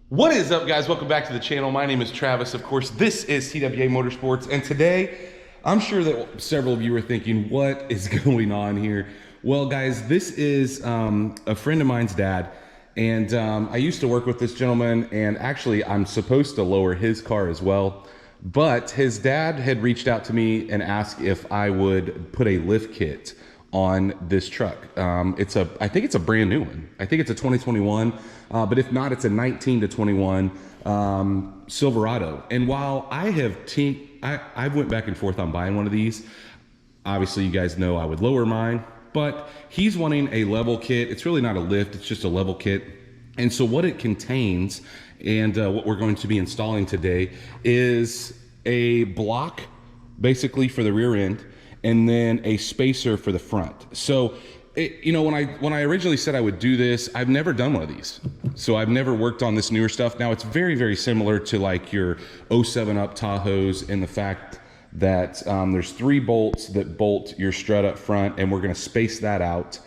What is up, guys? Welcome back to the channel. My name is Travis. Of course, this is TWA Motorsports, and today I'm sure that several of you are thinking, what is going on here? Well, guys, this is a friend of mine's dad, and I used to work with this gentleman, and actually I'm supposed to lower his car as well, but his dad had reached out to me and asked if I would put a lift kit on this truck. I think it's a brand new one. I think it's a 2021, but if not, it's a 19 to 21 Silverado. And while I went back and forth on buying one of these, obviously you guys know I would lower mine, but he's wanting a level kit. It's really not a lift, it's just a level kit. And so what it contains and what we're going to be installing today is a block basically for the rear end, and then a spacer for the front. So, when I originally said I would do this, I've never done one of these. So I've never worked on this newer stuff. Now it's very, very similar to like your 07 up Tahoes in the fact that there's 3 bolts that bolt your strut up front, and we're gonna space that out.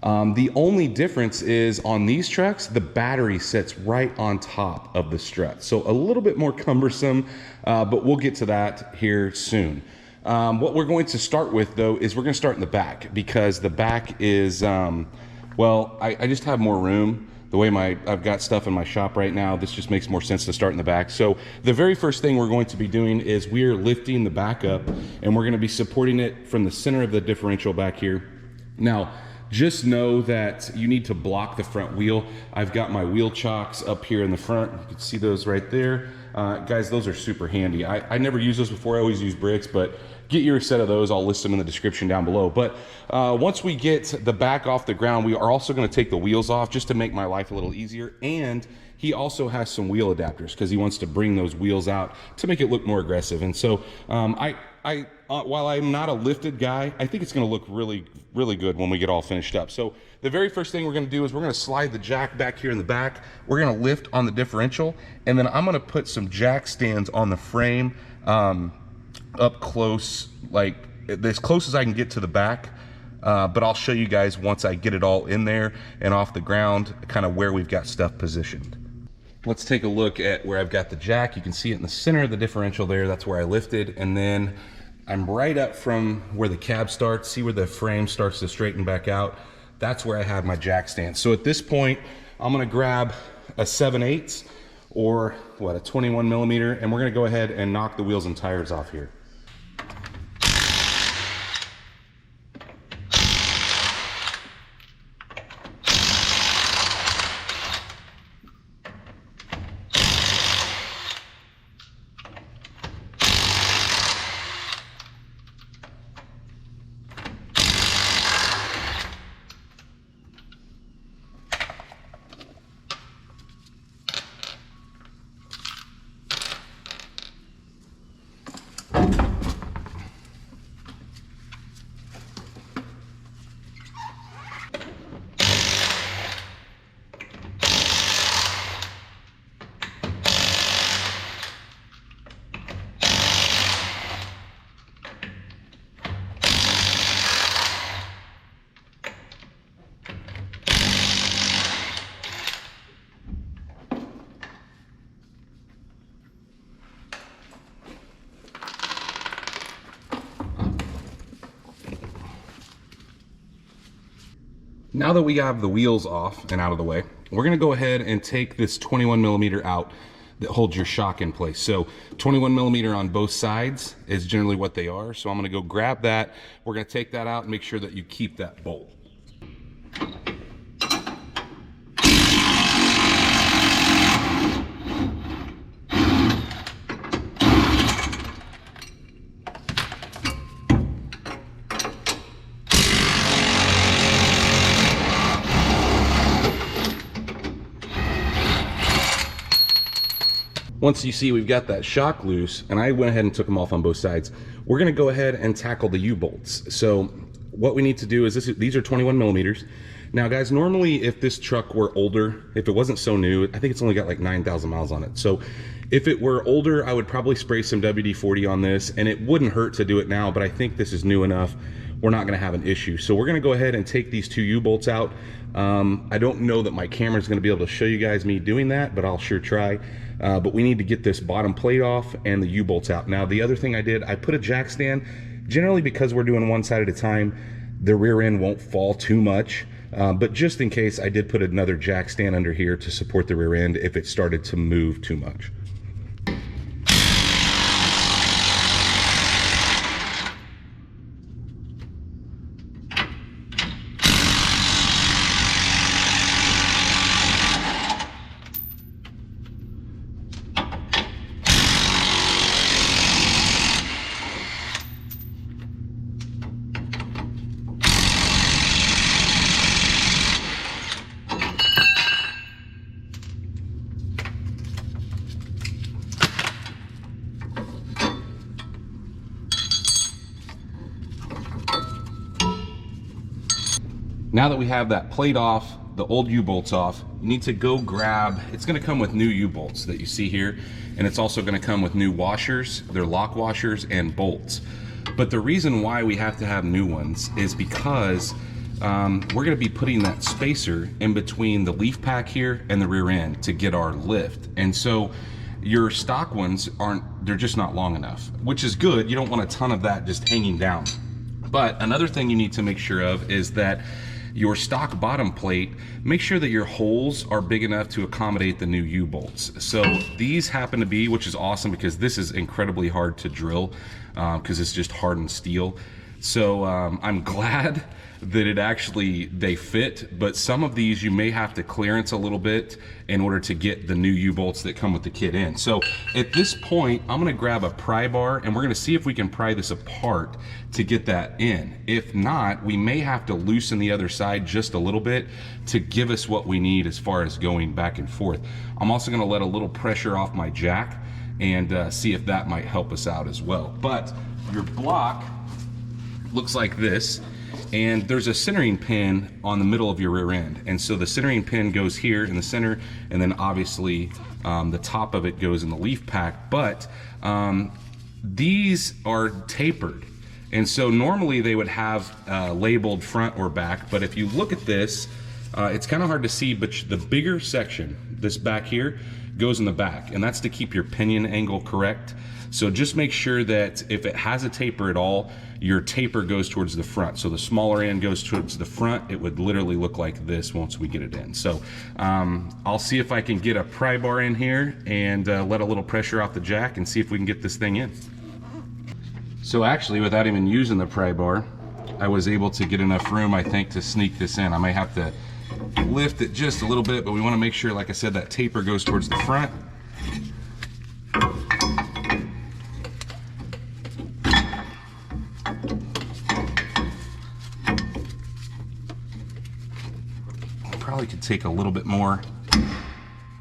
The only difference is on these trucks, the battery sits right on top of the strut. So a little bit more cumbersome, but we'll get to that here soon. What we're going to start with, though, is we're going to start in the back, because the back is, I just have more room. The way I've got stuff in my shop right now, this just makes more sense to start in the back. So the very first thing we're going to be doing is we're lifting the back up, and we're going to be supporting it from the center of the differential back here. Now, just know that you need to block the front wheel. I've got my wheel chocks up here in the front. You can see those right there. Guys, those are super handy. I never use those before. I always use bricks, but get your set of those. I'll list them in the description down below. But once we get the back off the ground, we are also going to take the wheels off just to make my life a little easier. And he also has some wheel adapters because he wants to bring those wheels out to make it look more aggressive. And so while I'm not a lifted guy, I think it's going to look really, really good when we get all finished up. So the very first thing we're going to do is we're going to slide the jack back here in the back. We're going to lift on the differential, and then I'm going to put some jack stands on the frame up close, like as close as I can get to the back. But I'll show you guys once I get it all in there and off the ground, kind of where we've got stuff positioned. Let's take a look at where I've got the jack. You can see it in the center of the differential there. That's where I lifted. And then I'm right up from where the cab starts. See where the frame starts to straighten back out? That's where I have my jack stand. So at this point, I'm gonna grab a 7/8 or what, a 21 millimeter, and we're gonna go ahead and knock the wheels and tires off here. Now that we have the wheels off and out of the way, we're gonna go ahead and take this 21 millimeter out that holds your shock in place. So 21 millimeter on both sides is generally what they are. So I'm gonna go grab that. We're gonna take that out and make sure that you keep that bolt. Once you see we've got that shock loose, and I went ahead and took them off on both sides, we're gonna go ahead and tackle the U-bolts. So what we need to do is these are 21 millimeters. Now guys, normally if this truck were older, if it wasn't so new, I think it's only got like 9,000 miles on it. So if it were older, I would probably spray some WD-40 on this, and it wouldn't hurt to do it now, but I think this is new enough we're not going to have an issue. So we're going to go ahead and take these 2 U-bolts out. I don't know that my camera is going to be able to show you guys me doing that, but I'll sure try. But we need to get this bottom plate off and the U-bolts out. Now, the other thing I did, I put a jack stand. Generally, because we're doing one side at a time, the rear end won't fall too much. But just in case, I did put another jack stand under here to support the rear end if it started to move too much. Now that we have that plate off, the old U-bolts off, you need to go grab, it's gonna come with new U-bolts that you see here, and it's also gonna come with new washers, they're lock washers and bolts. But the reason why we have to have new ones is because we're gonna be putting that spacer in between the leaf pack here and the rear end to get our lift. And so your stock ones they're just not long enough, which is good. You don't want a ton of that just hanging down. But another thing you need to make sure of is that your stock bottom plate, make sure that your holes are big enough to accommodate the new U-bolts. So these happen to be, which is awesome because this is incredibly hard to drill because it's just hardened steel. So I'm glad that they fit, but some of these you may have to clearance a little bit in order to get the new U-bolts that come with the kit in. So at this point, I'm gonna grab a pry bar and we're gonna see if we can pry this apart to get that in. If not, we may have to loosen the other side just a little bit to give us what we need as far as going back and forth. I'm also gonna let a little pressure off my jack and see if that might help us out as well. But your block looks like this, and there's a centering pin on the middle of your rear end, and so the centering pin goes here in the center, and then obviously the top of it goes in the leaf pack. But these are tapered, and so normally they would have labeled front or back, but if you look at this, it's kind of hard to see, but the bigger section, this back here, goes in the back, and that's to keep your pinion angle correct. So just make sure that if it has a taper at all, your taper goes towards the front. So the smaller end goes towards the front. It would literally look like this once we get it in. So I'll see if I can get a pry bar in here and let a little pressure off the jack and see if we can get this thing in. So actually, without even using the pry bar, I was able to get enough room, I think, to sneak this in. I might have to lift it just a little bit, but we want to make sure, like I said, that taper goes towards the front. Probably could take a little bit more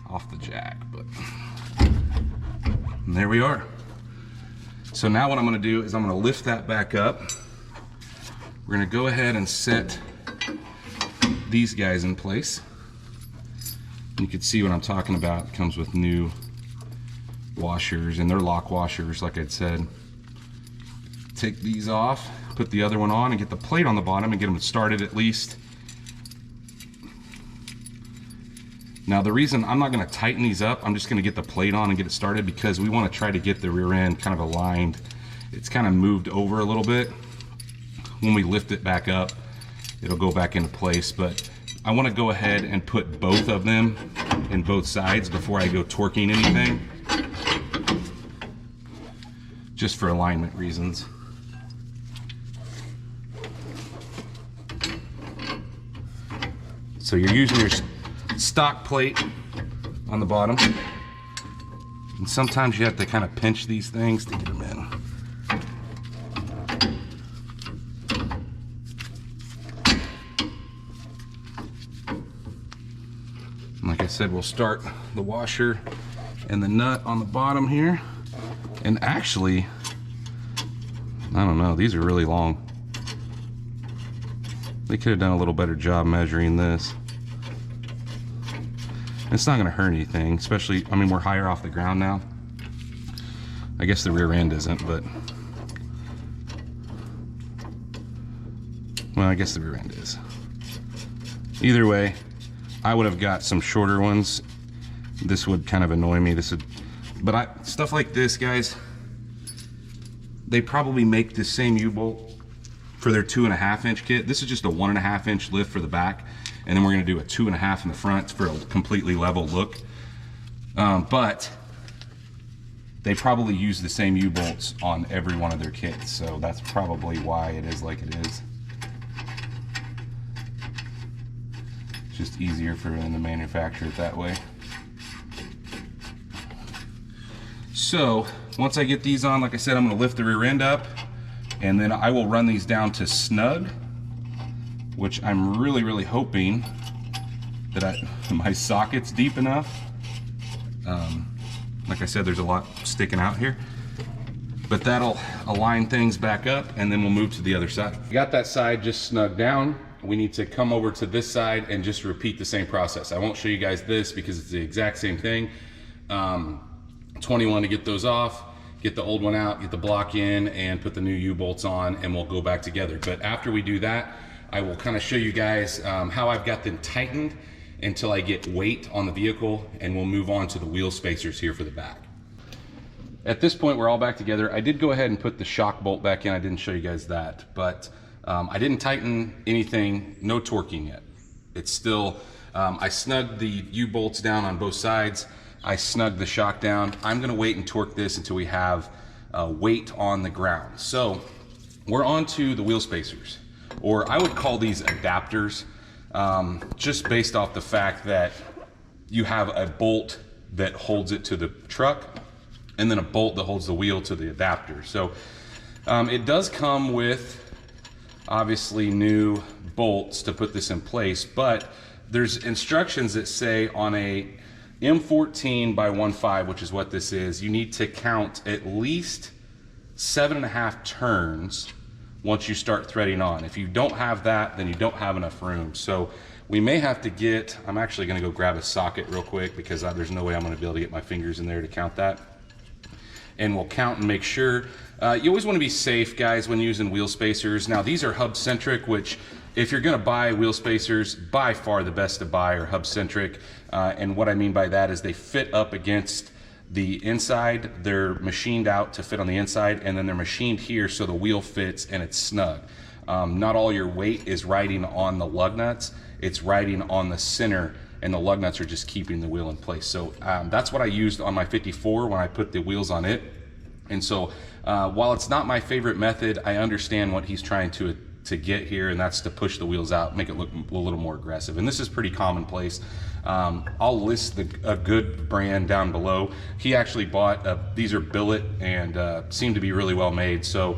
off the jack, but and there we are. So now what I'm going to do is I'm going to lift that back up. We're going to go ahead and set these guys in place. You can see what I'm talking about. It comes with new washers, and they're lock washers, like I'd said. Take these off, put the other one on, and get the plate on the bottom and get them started at least. Now the reason I'm not going to tighten these up, I'm just going to get the plate on and get it started because we want to try to get the rear end kind of aligned. It's kind of moved over a little bit. When we lift it back up, it'll go back into place, but I want to go ahead and put both of them in both sides before I go torquing anything, just for alignment reasons. So you're using your stock plate on the bottom, and sometimes you have to kind of pinch these things to get them in. And like I said, we'll start the washer and the nut on the bottom here. And actually, I don't know, these are really long. They could have done a little better job measuring this. It's not going to hurt anything, especially, I mean, we're higher off the ground now. I guess the rear end isn't, but Well, I guess the rear end is. Either way, I would have got some shorter ones. This would kind of annoy me. But stuff like this, guys, they probably make the same U-bolt for their 2.5 inch kit. This is just a 1.5 inch lift for the back, and then we're gonna do a 2.5 in the front for a completely level look. But they probably use the same U-bolts on every one of their kits, so that's probably why it is like it is. It's just easier for them to manufacture it that way. So once I get these on, like I said, I'm gonna lift the rear end up, and then I will run these down to snug, which I'm really hoping that my socket's deep enough. Like I said, there's a lot sticking out here, but that'll align things back up, and then we'll move to the other side. We got that side just snugged down. We need to come over to this side and just repeat the same process. I won't show you guys this because it's the exact same thing. 21 to get those off, get the old one out, get the block in, and put the new U-bolts on, and we'll go back together. But after we do that, I will kind of show you guys how I've got them tightened until I get weight on the vehicle, and we'll move on to the wheel spacers here for the back. At this point, we're all back together. I did go ahead and put the shock bolt back in. I didn't show you guys that, but I didn't tighten anything, no torquing yet. It's still, I snugged the U-bolts down on both sides. I snugged the shock down. I'm gonna wait and torque this until we have weight on the ground. So we're on to the wheel spacers, or I would call these adapters, just based off the fact that you have a bolt that holds it to the truck, and then a bolt that holds the wheel to the adapter. So it does come with obviously new bolts to put this in place, but there's instructions that say on a M14 by 1.5, which is what this is, you need to count at least 7.5 turns once you start threading on. If you don't have that, then you don't have enough room. So we may have to get, I'm actually gonna go grab a socket real quick because there's no way I'm gonna be able to get my fingers in there to count that. And we'll count and make sure. You always wanna be safe, guys, when using wheel spacers. Now these are hub centric, which if you're gonna buy wheel spacers, by far the best to buy are hub centric. And what I mean by that is they fit up against the inside. They're machined out to fit on the inside, and then they're machined here so the wheel fits and it's snug. Not all your weight is riding on the lug nuts, it's riding on the center, and the lug nuts are just keeping the wheel in place. So that's what I used on my 54 when I put the wheels on it. And so while it's not my favorite method, I understand what he's trying to get here, and that's to push the wheels out, make it look a little more aggressive. And this is pretty commonplace. I'll list a good brand down below. He actually bought, these are billet and seem to be really well made, so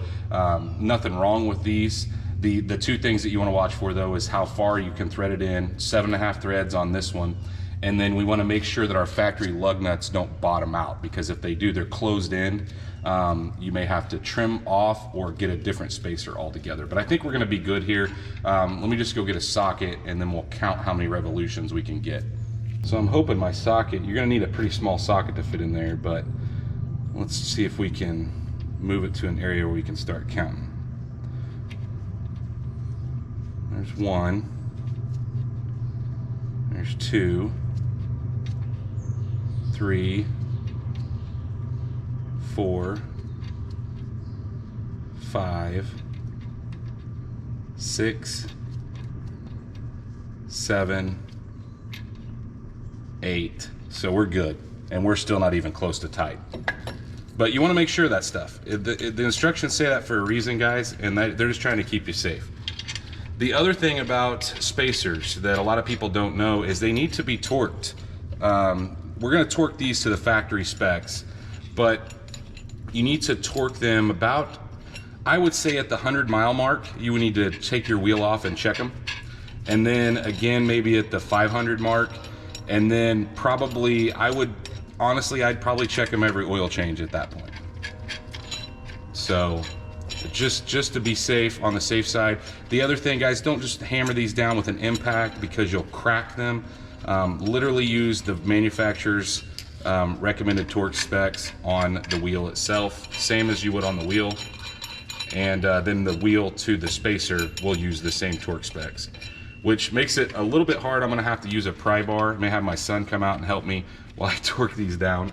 nothing wrong with these. The two things that you want to watch for though is how far you can thread it in. 7.5 threads on this one, and then we want to make sure that our factory lug nuts don't bottom out, because if they do, they're closed in. You may have to trim off or get a different spacer altogether, but I think we're going to be good here. Let me just go get a socket, and then we'll count how many revolutions we can get. So I'm hoping my socket, you're going to need a pretty small socket to fit in there, but let's see if we can move it to an area where we can start counting. There's 1, there's 2, 3, 4, 5, 6, 7, 8. So we're good, and we're still not even close to tight. But you want to make sure of that stuff. The instructions say that for a reason, guys, and they're just trying to keep you safe. The other thing about spacers that a lot of people don't know is they need to be torqued. We're going to torque these to the factory specs, but you need to torque them about, I would say at the 100-mile mark, you would need to take your wheel off and check them. And then again, maybe at the 500 mark. And then probably, I'd probably check them every oil change at that point. So just to be safe, on the safe side. The other thing, guys, don't just hammer these down with an impact because you'll crack them. Literally use the manufacturer's recommended torque specs on the wheel itself, same as you would on the wheel, and then the wheel to the spacer will use the same torque specs, which makes it a little bit hard. I'm gonna have to use a pry bar. I may have my son come out and help me while I torque these down.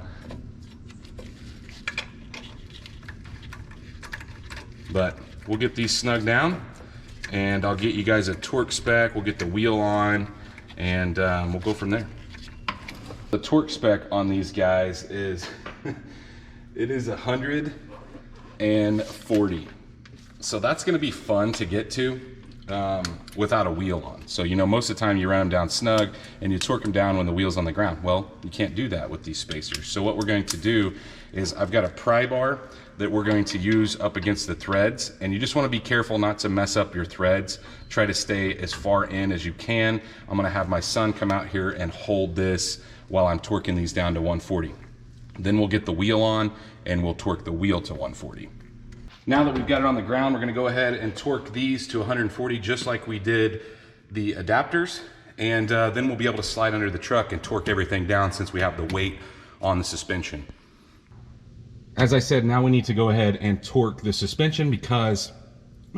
But we'll get these snug down, and I'll get you guys a torque spec. We'll get the wheel on, and we'll go from there. The torque spec on these guys is, it is 140. So that's gonna be fun to get to without a wheel on. So, you know, most of the time you run them down snug and you torque them down when the wheel's on the ground. Well, you can't do that with these spacers. So what we're going to do is I've got a pry bar that we're going to use up against the threads, and you just want to be careful not to mess up your threads. Try to stay as far in as you can. I'm gonna have my son come out here and hold this while I'm torquing these down to 140. Then we'll get the wheel on and we'll torque the wheel to 140. Now that we've got it on the ground, we're gonna go ahead and torque these to 140 just like we did the adapters, and then we'll be able to slide under the truck and torque everything down since we have the weight on the suspension. As I said, now we need to go ahead and torque the suspension because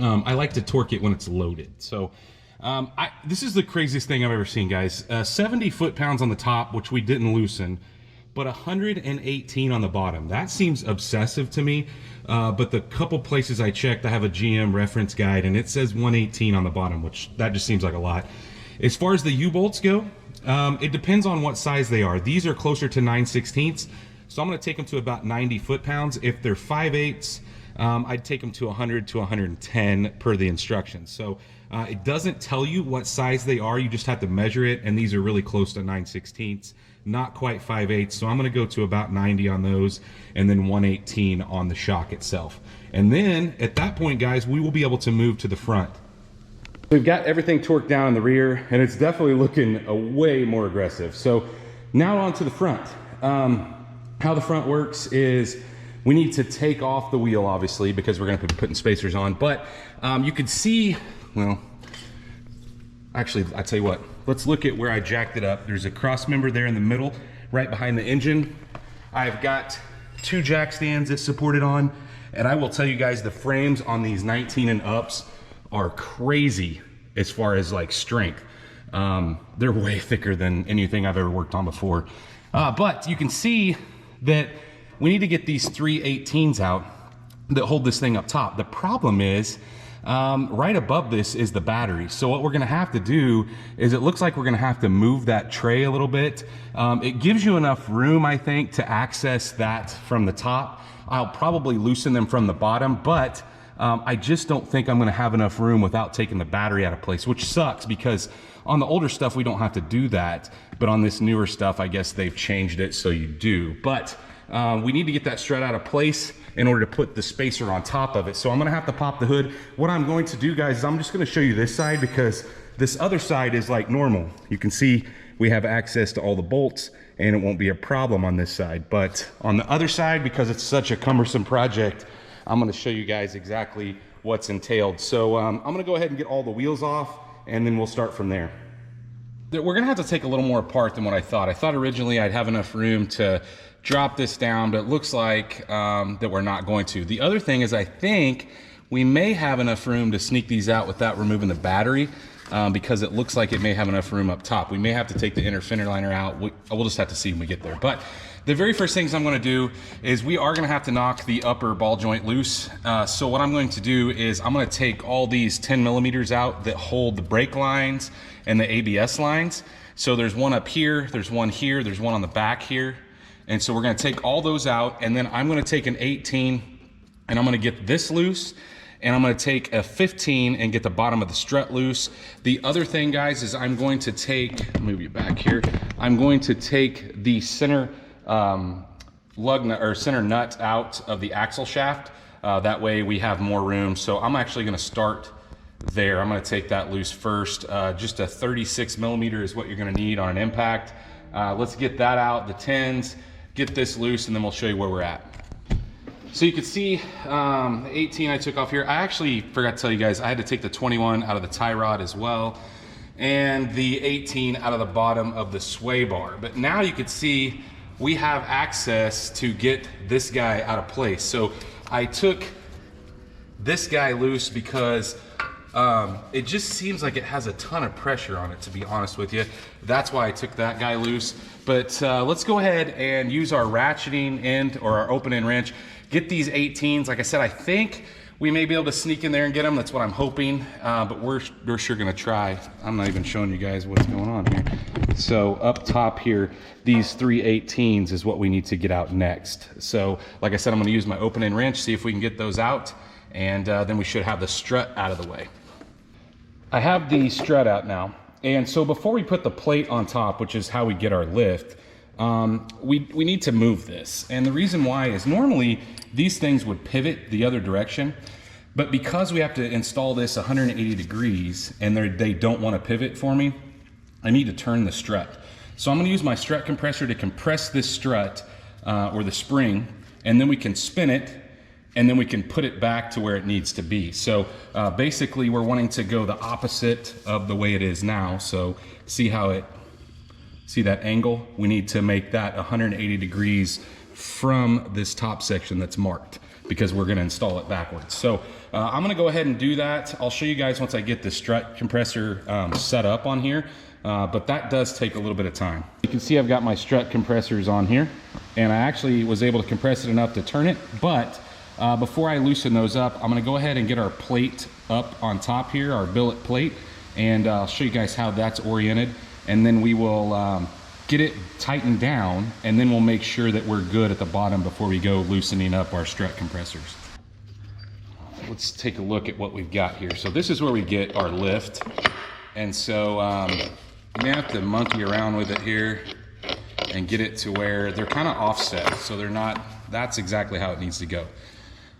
I like to torque it when it's loaded. So this is the craziest thing I've ever seen, guys. 70 foot-pounds on the top, which we didn't loosen, but 118 on the bottom. That seems obsessive to me, but the couple places I checked, I have a GM reference guide, and it says 118 on the bottom, which that just seems like a lot. As far as the U-bolts go, it depends on what size they are. These are closer to 9/16, so I'm gonna take them to about 90 foot-pounds. If they're 5/8, I'd take them to 100 to 110 per the instructions. So it doesn't tell you what size they are, you just have to measure it, and these are really close to 9/16, not quite 5/8. So I'm gonna go to about 90 on those, and then 118 on the shock itself. And then at that point, guys, we will be able to move to the front. We've got everything torqued down in the rear, and it's definitely looking way more aggressive. So now on to the front. How the front works is we need to take off the wheel, obviously, because we're gonna be putting spacers on, but you can see, well, actually, I tell you what, let's look at where I jacked it up. There's a cross member there in the middle, right behind the engine. I've got 2 jack stands that support it on, and I will tell you guys, the frames on these 19 and ups are crazy as far as like strength. They're way thicker than anything I've ever worked on before. But you can see that we need to get these 318s out that hold this thing up top. The problem is, right above this is the battery. So what we're gonna have to do is, it looks like we're gonna have to move that tray a little bit. It gives you enough room, I think, to access that from the top. I'll probably loosen them from the bottom, but I just don't think I'm gonna have enough room without taking the battery out of place, which sucks because on the older stuff, we don't have to do that. But on this newer stuff, I guess they've changed it so you do. But we need to get that strut out of place in order to put the spacer on top of it. So I'm gonna have to pop the hood. What I'm going to do, guys, is I'm just gonna show you this side because this other side is like normal. You can see we have access to all the bolts and it won't be a problem on this side. But on the other side, because it's such a cumbersome project, I'm gonna show you guys exactly what's entailed. So I'm gonna go ahead and get all the wheels off, and then we'll start from there. We're gonna have to take a little more apart than what I thought. I thought originally I'd have enough room to drop this down, but it looks like that we're not going to. The other thing is, I think we may have enough room to sneak these out without removing the battery, because it looks like it may have enough room up top. We may have to take the inner fender liner out. We'll just have to see when we get there. But the very first things I'm gonna do is we are gonna have to knock the upper ball joint loose. So what I'm going to do is I'm gonna take all these 10 millimeters out that hold the brake lines and the ABS lines. So there's one up here, there's one here, there's one on the back here. And so we're gonna take all those out, and then I'm gonna take an 18 and I'm gonna get this loose, and I'm gonna take a 15 and get the bottom of the strut loose. The other thing, guys, is I'm going to take, move you back here, I'm going to take the center lug nut or center nut out of the axle shaft. That way we have more room. So I'm actually gonna start there. I'm gonna take that loose first. Just a 36 millimeter is what you're gonna need on an impact. Let's get that out, the 10s, get this loose, and then we'll show you where we're at. So you can see the 18 I took off here. I actually forgot to tell you guys, I had to take the 21 out of the tie rod as well, and the 18 out of the bottom of the sway bar. But now you can see we have access to get this guy out of place. So I took this guy loose because it just seems like it has a ton of pressure on it, to be honest with you. That's why I took that guy loose. But let's go ahead and use our ratcheting end or our open end wrench. Get these 18s. Like I said, I think we may be able to sneak in there and get them. That's what I'm hoping, but we're sure gonna try. I'm not even showing you guys what's going on here. So up top here, these 3 18s is what we need to get out next. So like I said, I'm gonna use my open end wrench, see if we can get those out, and then we should have the strut out of the way. I have the strut out now. And so before we put the plate on top, which is how we get our lift, we need to move this. And the reason why is normally these things would pivot the other direction, but because we have to install this 180 degrees and they don't want to pivot for me, I need to turn the strut. So I'm going to use my strut compressor to compress this strut or the spring, and then we can spin it, and then we can put it back to where it needs to be. So basically we're wanting to go the opposite of the way it is now. So see that angle? We need to make that 180 degrees from this top section that's marked, because we're gonna install it backwards. So I'm gonna go ahead and do that. I'll show you guys once I get the strut compressor set up on here, but that does take a little bit of time. You can see I've got my strut compressors on here, and I actually was able to compress it enough to turn it, but before I loosen those up, I'm gonna go ahead and get our plate up on top here, our billet plate, and I'll show you guys how that's oriented, and then we will get it tightened down, and then we'll make sure that we're good at the bottom before we go loosening up our strut compressors. Let's take a look at what we've got here. So this is where we get our lift, and so you have to monkey around with it here and get it to where they're kind of offset, so they're not, that's exactly how it needs to go.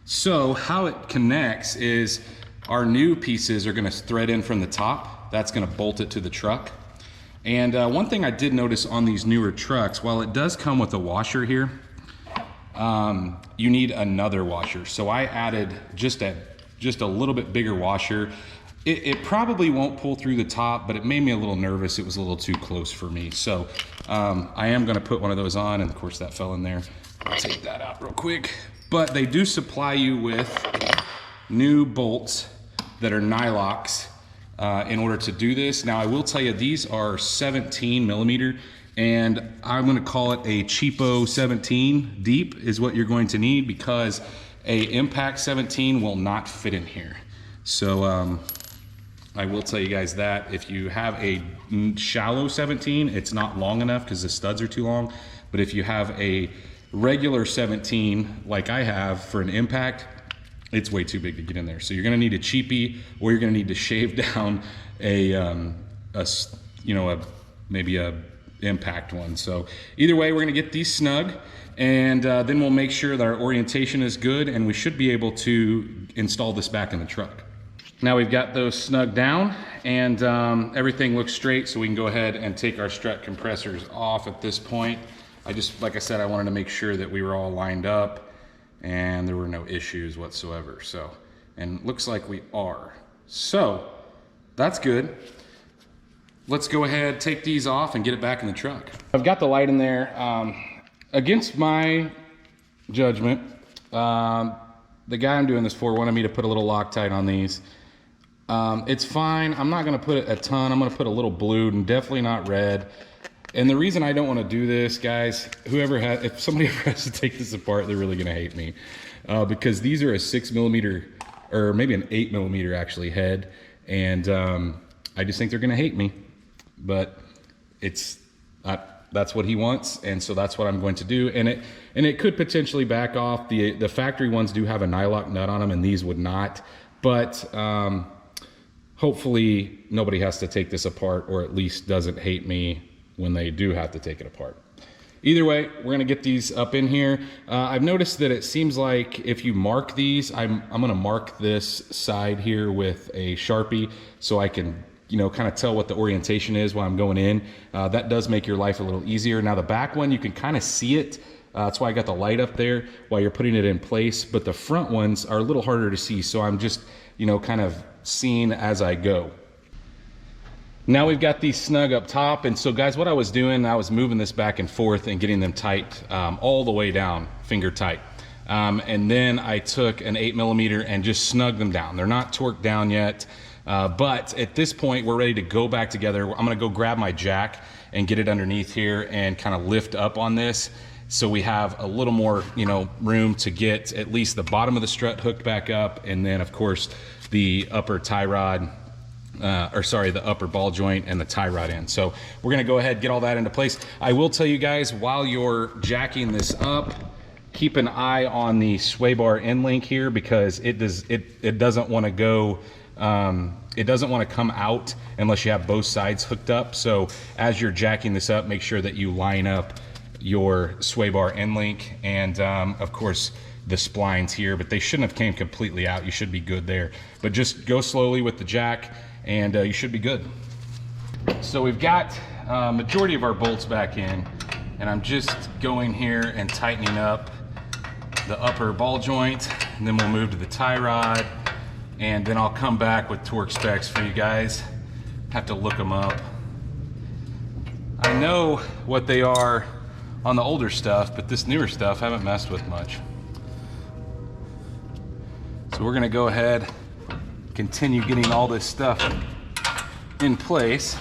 So how it connects is our new pieces are gonna thread in from the top. That's gonna bolt it to the truck. And one thing I did notice on these newer trucks, while it does come with a washer here, you need another washer. So I added just a little bit bigger washer. It probably won't pull through the top, but it made me a little nervous. It was a little too close for me. So I am gonna put one of those on, and of course that fell in there. I'll take that out real quick. But they do supply you with new bolts that are nylox in order to do this. Now I will tell you, these are 17 millimeter, and I'm gonna call it a cheapo 17 deep is what you're going to need, because a impact 17 will not fit in here. So I will tell you guys that if you have a shallow 17, it's not long enough because the studs are too long. But if you have a regular 17 like I have for an impact, it's way too big to get in there. So you're gonna need a cheapie, or you're gonna need to shave down maybe a impact one. So either way, we're gonna get these snug, and then we'll make sure that our orientation is good, and we should be able to install this back in the truck. Now we've got those snug down, and everything looks straight, so we can go ahead and take our strut compressors off at this point. Like I said, I wanted to make sure that we were all lined up and there were no issues whatsoever. So, and looks like we are. So that's good. Let's go ahead, take these off and get it back in the truck. I've got the light in there. Against my judgment, the guy I'm doing this for wanted me to put a little Loctite on these. It's fine. I'm not gonna put a ton. I'm gonna put a little blue, and definitely not red. And the reason I don't want to do this, guys, if somebody ever has to take this apart, they're really gonna hate me, because these are a 6 millimeter, or maybe an 8 millimeter actually head, and I just think they're gonna hate me. But that's what he wants, and so that's what I'm going to do. And it could potentially back off. The factory ones do have a nylock nut on them, and these would not. But hopefully nobody has to take this apart, or at least doesn't hate me when they do have to take it apart. Either way, we're gonna get these up in here. I've noticed that it seems like if you mark these, I'm gonna mark this side here with a Sharpie so I can, kind of tell what the orientation is while I'm going in. That does make your life a little easier. Now the back one, you can kind of see it. That's why I got the light up there while you're putting it in place, but the front ones are a little harder to see, so I'm just, kind of seeing as I go. Now we've got these snug up top, and so guys, what I was doing, I was moving this back and forth and getting them tight all the way down, finger tight. And then I took an 8mm and just snugged them down. They're not torqued down yet, but at this point we're ready to go back together. I'm gonna go grab my jack and get it underneath here and kind of lift up on this, so we have a little more, you know, room to get at least the bottom of the strut hooked back up, and then of course the upper tie rod, the upper ball joint and the tie rod in. So we're gonna go ahead, get all that into place. I will tell you guys, while you're jacking this up, keep an eye on the sway bar end link here, because it doesn't want to go, it doesn't want to come out unless you have both sides hooked up. So as you're jacking this up, make sure that you line up your sway bar end link and of course the splines here, but they shouldn't have came completely out. You should be good there, but just go slowly with the jack and you should be good. So we've got majority of our bolts back in, and I'm just going here and tightening up the upper ball joint, and then we'll move to the tie rod, and then I'll come back with torque specs for you guys. Have to look them up. I know what they are on the older stuff, but this newer stuff I haven't messed with much. So we're gonna go ahead, continue getting all this stuff in place.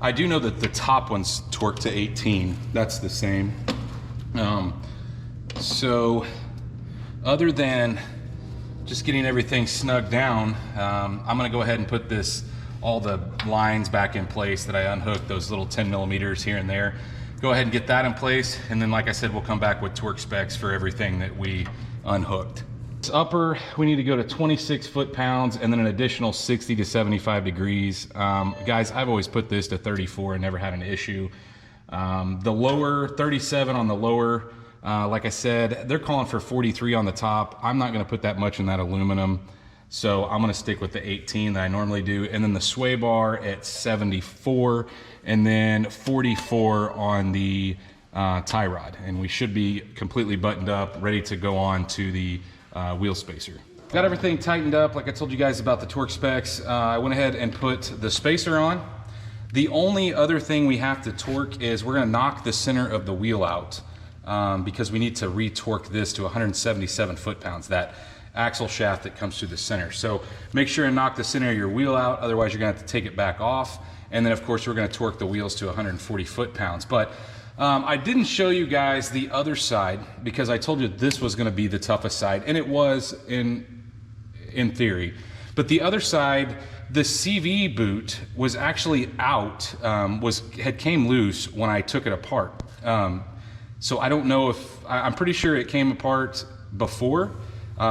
I do know that the top one's torqued to 18. That's the same. So other than just getting everything snugged down, I'm gonna go ahead and put all the lines back in place that I unhooked, those little 10mm here and there. Go ahead and get that in place, and then like I said, we'll come back with torque specs for everything that we unhooked. This upper, we need to go to 26 foot-pounds and then an additional 60 to 75 degrees. Guys, I've always put this to 34 and never had an issue. The lower, 37 on the lower, like I said, they're calling for 43 on the top. I'm not gonna put that much in that aluminum, so I'm gonna stick with the 18 that I normally do. And then the sway bar at 74, and then 44 on the tie rod. And we should be completely buttoned up, ready to go on to the wheel spacer. Got everything tightened up. Like I told you guys about the torque specs, I went ahead and put the spacer on. The only other thing we have to torque is we're gonna knock the center of the wheel out, because we need to re-torque this to 177 foot-pounds, that axle shaft that comes through the center. So make sure and knock the center of your wheel out, otherwise you're gonna have to take it back off. And then of course we're gonna torque the wheels to 140 foot-pounds. But I didn't show you guys the other side because I told you this was gonna be the toughest side, and it was in theory. But the other side, the CV boot was actually out, had came loose when I took it apart. So I don't know if, I'm pretty sure it came apart before,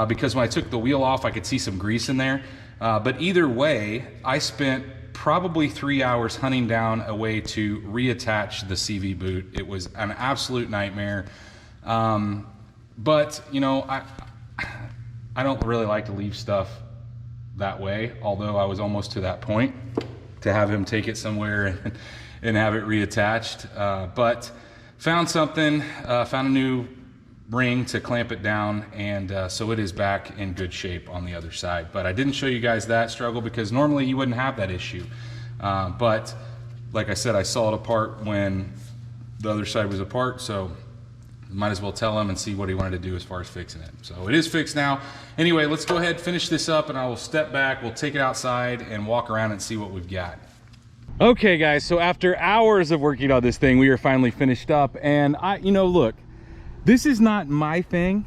because when I took the wheel off, I could see some grease in there. But either way, I spent probably 3 hours hunting down a way to reattach the CV boot. It was an absolute nightmare. But you know, I don't really like to leave stuff that way, although I was almost to that point to have him take it somewhere and have it reattached. But found something, found a new ring to clamp it down, and so it is back in good shape on the other side. But I didn't show you guys that struggle because normally you wouldn't have that issue. But like I said, I saw it apart when the other side was apart, so might as well tell him and see what he wanted to do as far as fixing it. So it is fixed now. Anyway, let's go ahead, finish this up, and I will step back, we'll take it outside and walk around and see what we've got. Okay guys, so after hours of working on this thing, we are finally finished up. And you know, look, this is not my thing,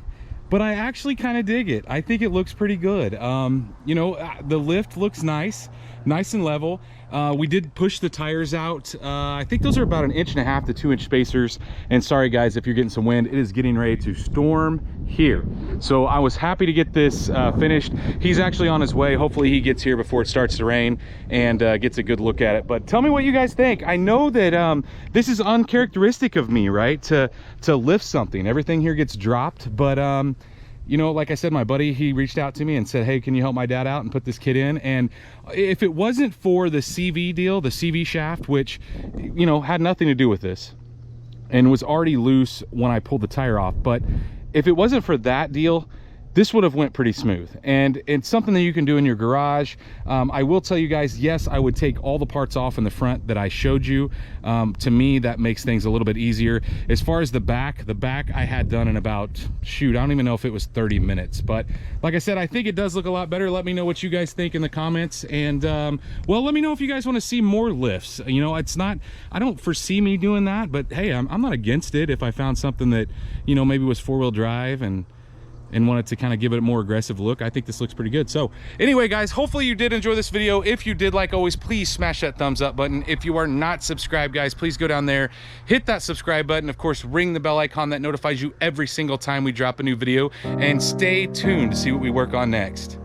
but I actually kind of dig it. I think it looks pretty good. You know, the lift looks nice and level. We did push the tires out. I think those are about 1.5 inch to 2 inch spacers. And sorry guys, if you're getting some wind, it is getting ready to storm here. So I was happy to get this finished. He's actually on his way. Hopefully he gets here before it starts to rain and gets a good look at it. But tell me what you guys think. I know that this is uncharacteristic of me, right? To lift something. Everything here gets dropped, but you know, like I said, my buddy, he reached out to me and said, hey, can you help my dad out and put this kit in? And if it wasn't for the CV deal, the CV shaft, which, you know, had nothing to do with this and was already loose when I pulled the tire off, but if it wasn't for that deal, this would have went pretty smooth. And it's something that you can do in your garage. I will tell you guys, yes, I would take all the parts off in the front that I showed you. To me, that makes things a little bit easier. As far as the back I had done in about, shoot, I don't even know if it was 30 minutes. But like I said, I think it does look a lot better. Let me know what you guys think in the comments. And well, let me know if you guys want to see more lifts. You know, it's not, I don't foresee me doing that, but hey, I'm not against it if I found something that, you know, maybe was four-wheel drive and wanted to kind of give it a more aggressive look. I think this looks pretty good. So anyway, guys, hopefully you did enjoy this video. If you did, like always, please smash that thumbs up button. If you are not subscribed, guys, please go down there, hit that subscribe button. Of course, ring the bell icon that notifies you every single time we drop a new video, and stay tuned to see what we work on next.